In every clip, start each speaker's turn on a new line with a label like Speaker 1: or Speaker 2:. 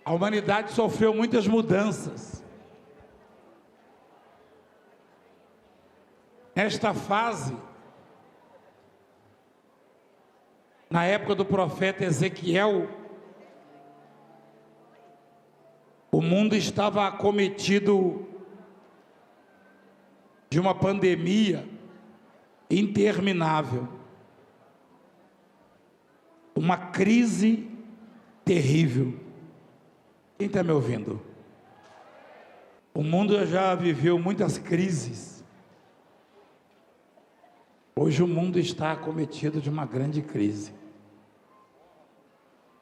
Speaker 1: A humanidade sofreu muitas mudanças. Nesta fase, na época do profeta Ezequiel, o mundo estava acometido de uma pandemia interminável, uma crise terrível. Quem está me ouvindo? O mundo já viveu muitas crises. Hoje o mundo está acometido de uma grande crise.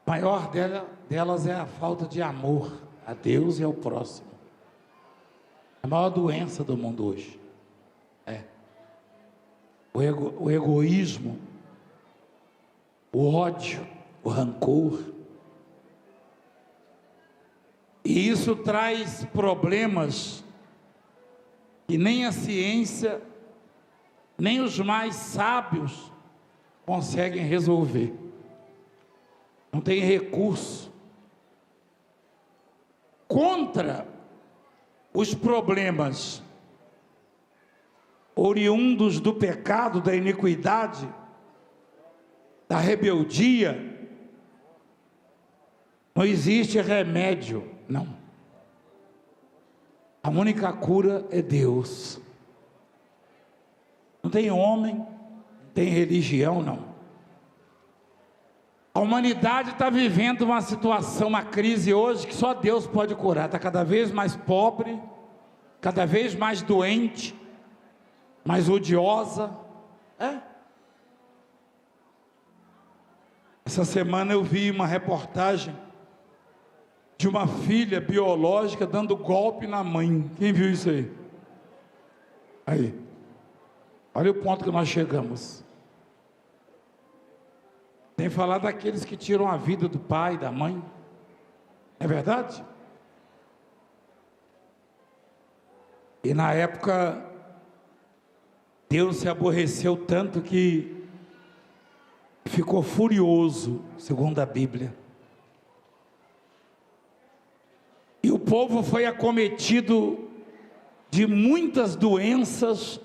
Speaker 1: A maior delas é a falta de amor a Deus e ao próximo. A maior doença do mundo hoje é o egoísmo, o ódio, o rancor. E isso traz problemas que nem a ciência, nem os mais sábios conseguem resolver. Não tem recurso. Contra os problemas oriundos do pecado, da iniquidade, da rebeldia, não existe remédio, não. A única cura é Deus. Não tem homem, não tem religião, não. A humanidade está vivendo uma situação, uma crise hoje que só Deus pode curar. Está cada vez mais pobre, cada vez mais doente, mais odiosa. Essa semana eu vi uma reportagem de uma filha biológica dando golpe na mãe. Quem viu isso aí? Aí. Olha o ponto que nós chegamos. Tem falar daqueles que tiram a vida do pai, da mãe. É verdade? E na época, Deus se aborreceu tanto que ficou furioso, segundo a Bíblia. E o povo foi acometido de muitas doenças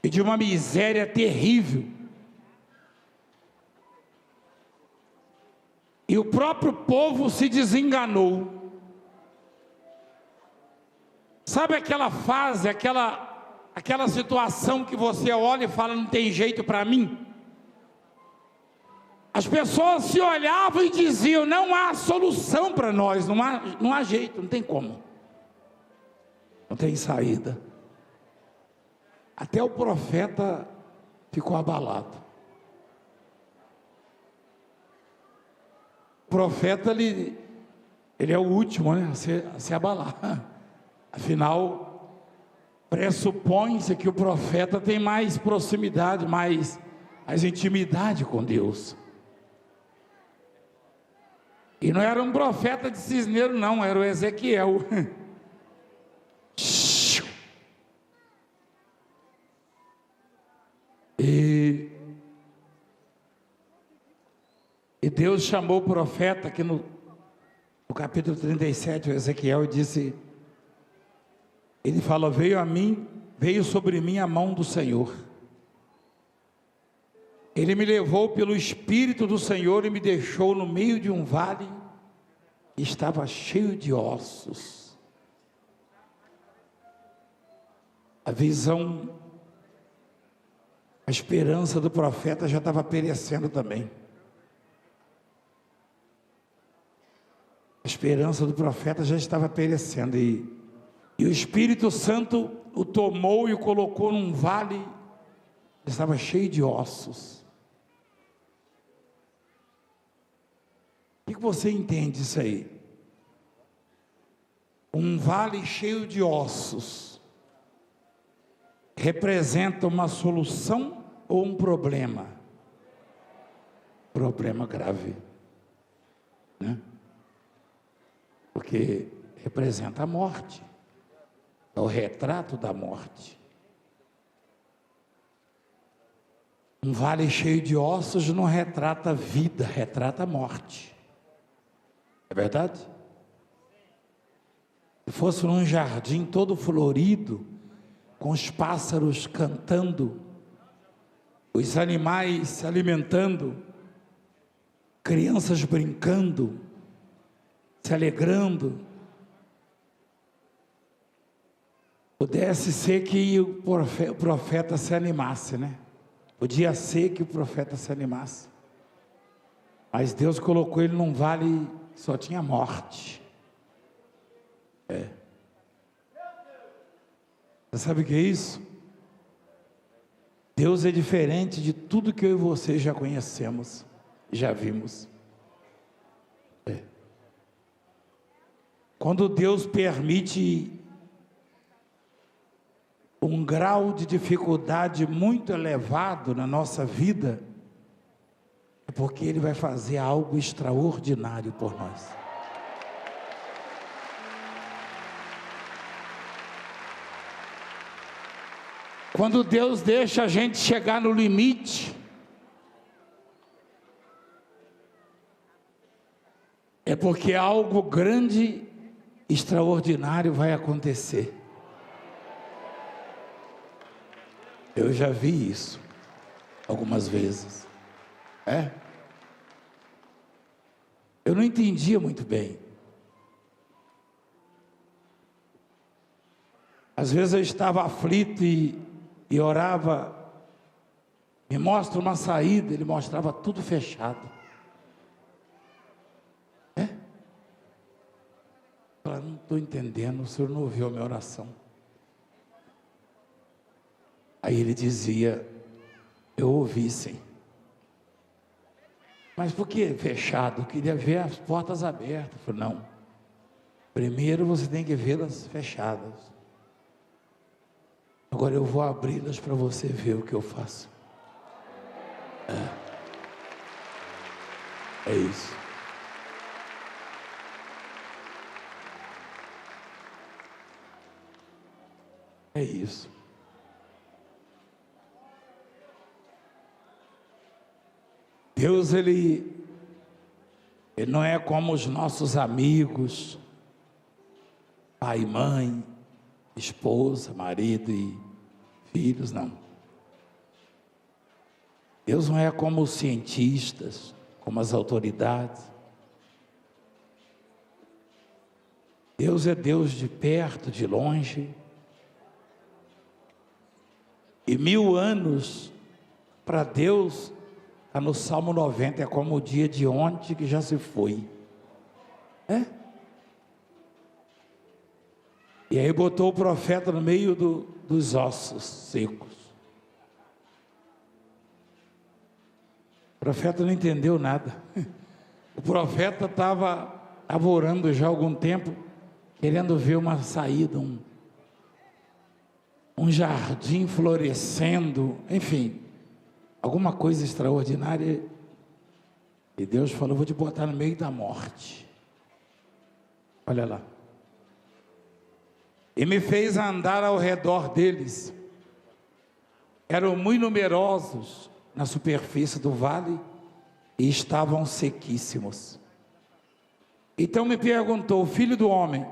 Speaker 1: e de uma miséria terrível. E o próprio povo se desenganou. Sabe aquela fase, aquela situação que você olha e fala, não tem jeito para mim? As pessoas se olhavam e diziam, não há solução para nós, não há jeito, não tem como. Não tem saída. Até o profeta ficou abalado. O profeta, ele é o último, né, a se abalar. Afinal, pressupõe-se que o profeta tem mais proximidade, mais intimidade com Deus. E não era um profeta de cisneiro, não, era o Ezequiel. E Deus chamou o profeta aqui no capítulo 37, o Ezequiel, e disse, ele fala, veio sobre mim a mão do Senhor. Ele me levou pelo Espírito do Senhor e me deixou no meio de um vale, e estava cheio de ossos. A visão, a esperança do profeta já estava perecendo também. A esperança do profeta já estava perecendo, e o Espírito Santo o tomou e o colocou num vale, estava cheio de ossos. O que você entende disso aí? Um vale cheio de ossos representa uma solução ou um problema? Problema grave, né? Porque representa a morte, é o retrato da morte. Um vale cheio de ossos não retrata a vida, retrata a morte. É verdade? Se fosse num jardim todo florido, com os pássaros cantando, os animais se alimentando, crianças brincando, se alegrando, pudesse ser que o profeta se animasse, né? Podia ser que o profeta se animasse. Mas Deus colocou ele num vale que só tinha morte. Você sabe o que é isso? Deus é diferente de tudo que eu e você já conhecemos, já vimos. Quando Deus permite um grau de dificuldade muito elevado na nossa vida, é porque Ele vai fazer algo extraordinário por nós. Quando Deus deixa a gente chegar no limite, é porque algo grande, extraordinário vai acontecer. Eu já vi isso algumas vezes. Eu não entendia muito bem. Às vezes eu estava aflito e orava, me mostra uma saída, Ele mostrava tudo fechado. Eu não estou entendendo, o Senhor não ouviu a minha oração. Aí Ele dizia, eu ouvi sim. Mas por que fechado? Eu queria ver as portas abertas. Eu falei, não, primeiro você tem que vê-las fechadas. Agora eu vou abri-las para você ver o que eu faço. É isso. É isso. Deus, ele não é como os nossos amigos, pai e mãe, esposa, marido e filhos, não. Deus não é como os cientistas, como as autoridades. Deus é Deus de perto, de longe. E 1000 anos para Deus, está no Salmo 90, é como o dia de ontem que já se foi. E aí botou o profeta no meio dos ossos secos. O profeta não entendeu nada. O profeta estava orando já há algum tempo, querendo ver uma saída, um jardim florescendo, enfim, alguma coisa extraordinária. E Deus falou, vou te botar no meio da morte. Olha lá. E me fez andar ao redor deles. Eram muito numerosos na superfície do vale e estavam sequíssimos. Então me perguntou, filho do homem,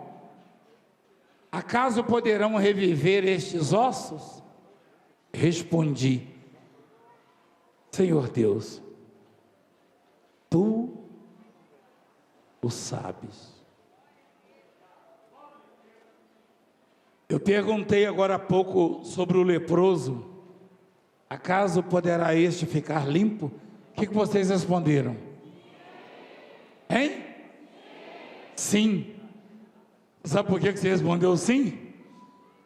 Speaker 1: acaso poderão reviver estes ossos? Respondi, Senhor Deus, Tu o sabes. Eu perguntei agora há pouco sobre o leproso, acaso poderá este ficar limpo? O que vocês responderam? Hein? Sim. Sabe por que você respondeu sim?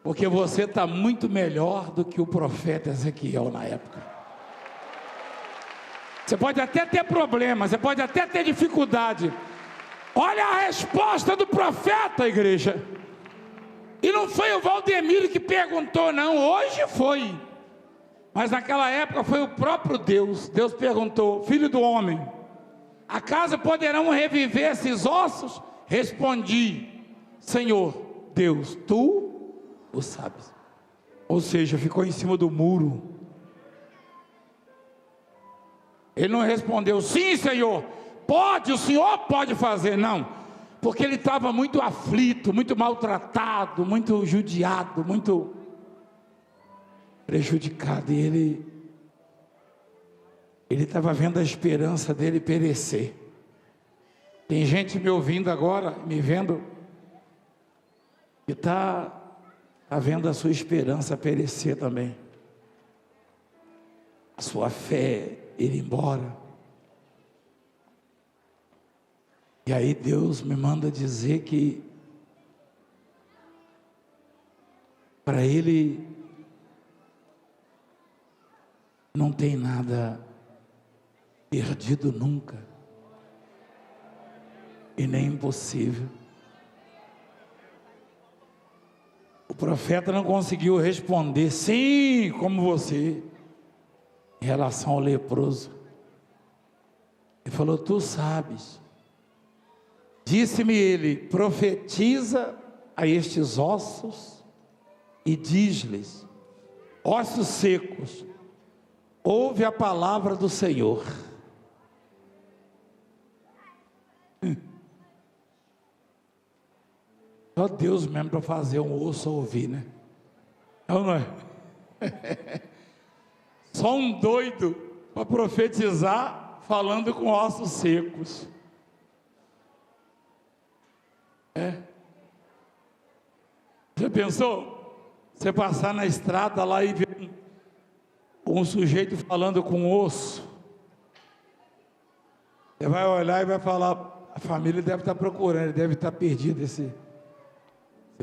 Speaker 1: Porque você está muito melhor do que o profeta Ezequiel na época. Você pode até ter problemas, você pode até ter dificuldade. Olha a resposta do profeta, igreja. E não foi o Valdemiro que perguntou, não, hoje foi. Mas naquela época foi o próprio Deus. Deus perguntou, filho do homem, acaso poderão reviver esses ossos? Respondi, Senhor Deus, Tu o sabes. Ou seja, ficou em cima do muro. Ele não respondeu, sim Senhor, pode, o Senhor pode fazer, não. porque ele estava muito aflito, muito maltratado, muito judiado, muito prejudicado, e ele estava vendo a esperança dele perecer. Tem gente me ouvindo agora, me vendo, que está vendo a sua esperança perecer também, a sua fé ir embora. E aí Deus me manda dizer que para Ele não tem nada perdido nunca, e nem impossível. O profeta não conseguiu responder sim, como você, em relação ao leproso. Ele falou: tu sabes. Disse-me ele: profetiza a estes ossos e diz-lhes: ossos secos, ouve a palavra do Senhor. Só Deus mesmo para fazer um osso ouvir, né? Não é? Só um doido para profetizar falando com ossos secos. Já pensou? Você passar na estrada lá e ver um sujeito falando com osso. Você vai olhar e vai falar: a família deve estar procurando, ele deve estar perdido, esse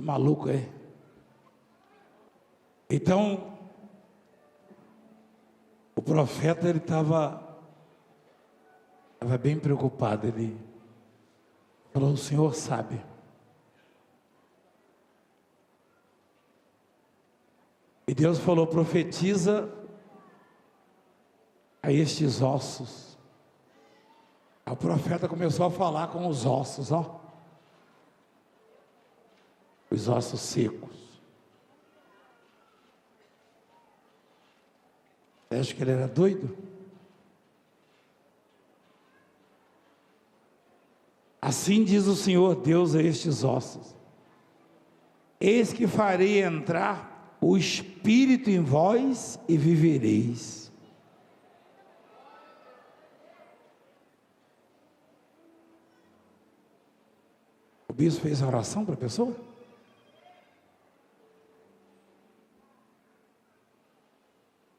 Speaker 1: maluco aí. Então, o profeta, ele estava bem preocupado. Ele falou: o Senhor sabe. E Deus falou: profetiza a estes ossos. O profeta começou a falar com os ossos, ó, os ossos secos. Você acha que ele era doido? Assim diz o Senhor Deus a estes ossos: eis que farei entrar o Espírito em vós e vivereis. O bispo fez a oração para a pessoa?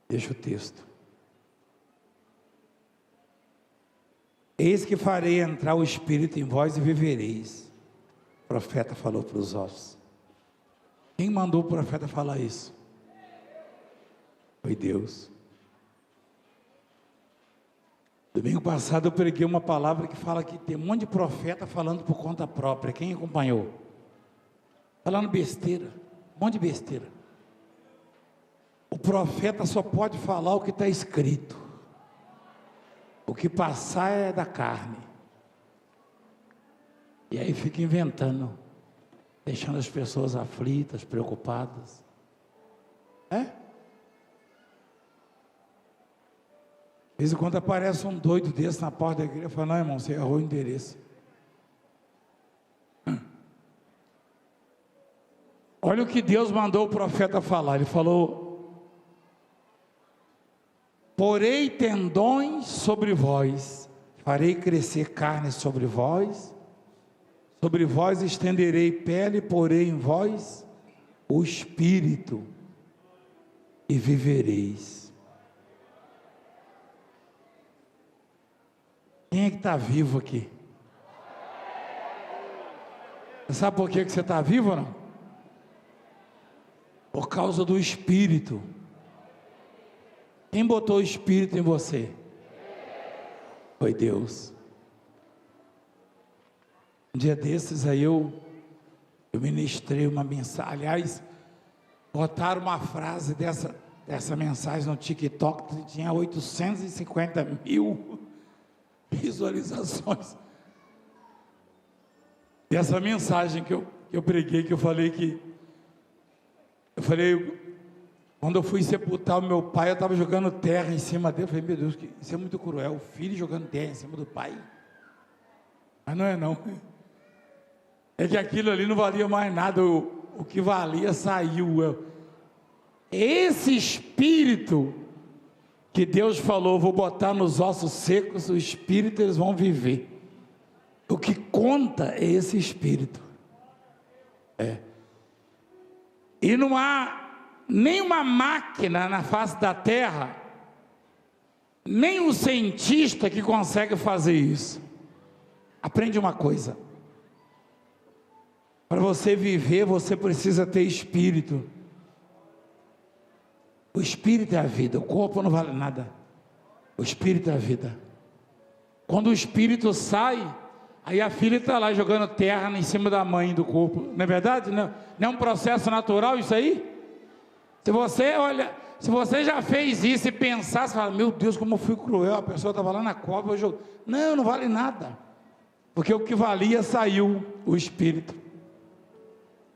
Speaker 1: Deixa o texto. Eis que farei entrar o Espírito em vós e vivereis. O profeta falou para os ossos. Quem mandou o profeta falar isso? Foi Deus. Domingo passado eu preguei uma palavra que fala que tem um monte de profeta falando por conta própria. Quem acompanhou? Falando besteira, um monte de besteira. O profeta só pode falar o que está escrito. O que passar é da carne. E aí fica inventando, deixando as pessoas aflitas, preocupadas. De vez em quando aparece um doido desse na porta da igreja e fala: não, irmão, você errou o endereço. Olha o que Deus mandou o profeta falar. Ele falou: porei tendões sobre vós, farei crescer carne sobre vós estenderei pele, porei em vós o espírito e vivereis. Quem é que está vivo aqui? Você sabe por que você está vivo ou não? Por causa do Espírito. Quem botou o Espírito em você? Foi Deus. Um dia desses aí eu ministrei uma mensagem. Aliás, botaram uma frase dessa mensagem no TikTok, que tinha 850 mil visualizações. Dessa mensagem que eu preguei, que eu falei, quando eu fui sepultar o meu pai, eu estava jogando terra em cima dele. Eu falei: meu Deus, isso é muito cruel, o filho jogando terra em cima do pai. Mas não é não. é que aquilo ali não valia mais nada, o que valia saiu. Esse espírito que Deus falou, vou botar nos ossos secos, o espírito eles vão viver. O que conta é esse espírito. E não há nenhuma máquina na face da terra, nem um cientista que consegue fazer isso. Aprende uma coisa: para você viver, você precisa ter espírito. O espírito é a vida, o corpo não vale nada. O espírito é a vida. Quando o espírito sai, aí a filha está lá jogando terra em cima da mãe do corpo. Não é verdade? Não é um processo natural isso aí? Se você já fez isso e pensar, você fala, meu Deus, como eu fui cruel, a pessoa estava lá na cova, não vale nada. Porque o que valia saiu, o espírito.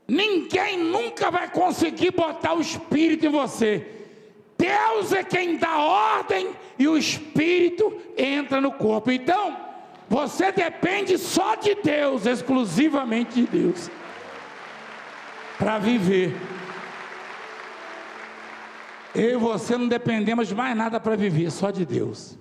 Speaker 1: Ninguém nunca vai conseguir botar o espírito em você. Deus é quem dá ordem e o espírito entra no corpo. Então, você depende só de Deus, exclusivamente de Deus, para viver. Eu e você não dependemos de mais nada para viver, só de Deus.